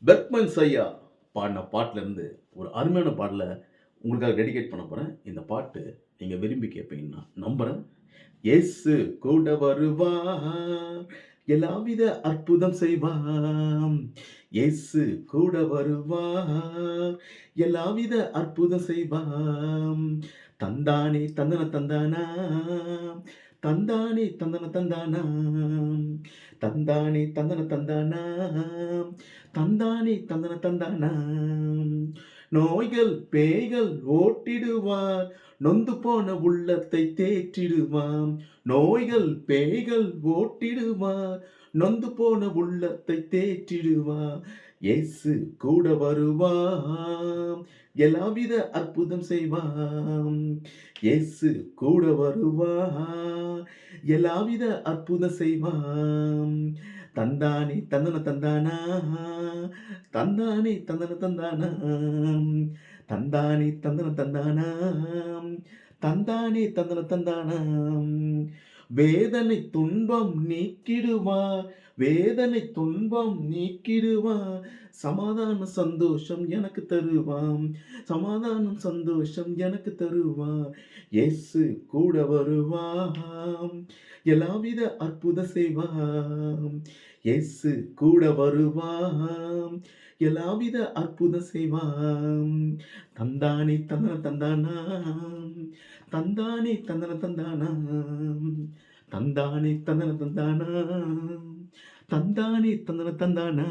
Bergman ஐயா பாடின பாட்டுலேருந்து ஒரு அருமையான பாடல உங்களுக்காக டெடிகேட் பண்ண போறேன். இந்த பாட்டு நீங்க விரும்பி கேட்பீங்கன்னு நான் நம்புறேன். இயேசு கூட வருவார், எல்லாவித அற்புதம் செய்வார். இயேசு கூட வருவார், எல்லாவித அற்புதம் செய்வார். தந்தானே தந்தன தந்தானா, தந்தானே தந்தன தந்தானா, தந்தானே தந்தன தந்தானா, தந்தானே தந்தன தந்தானா. நோய்கள் பேய்கள் ஓட்டிடுவார், நொந்து போன உள்ளத்தை தேற்றிடுவான். நோய்கள் பேய்கள் ஓட்டிடுவார், நொந்து போன உள்ளத்தை தேற்றிடுவார். இயேசு கூட வருவாம், எல்லாவித அற்புதம் செய்வாம். இயேசு கூட வருவார், எல்லாவித அற்புதம் செய்வாம். தந்தானே தந்தன தந்தானா, தந்தானே தந்தன தந்தானா, தந்தானே தந்தன தந்தானா, தந்தானே தந்தன தந்தானா. வேதனை துன்பம் நீக்கிடுவார், வேதனை துன்பம் நீக்கிடுவார். சமாதானம் சந்தோஷம் எனக்கு தருவாம், சமாதானம் சந்தோஷம் எனக்கு தருவார். இயேசு கூட வருவாம், எல்லாவித அற்புதம் செய்வாம். இயேசு கூட வருவாம், எல்லாவித அற்புதம் செய்வாம். தந்தானே தந்தன தந்தானாம், தந்தானே தந்தன தந்தானாம், தந்தானே தந்தன தந்தானாம், தந்தானே தந்தன தந்தானா.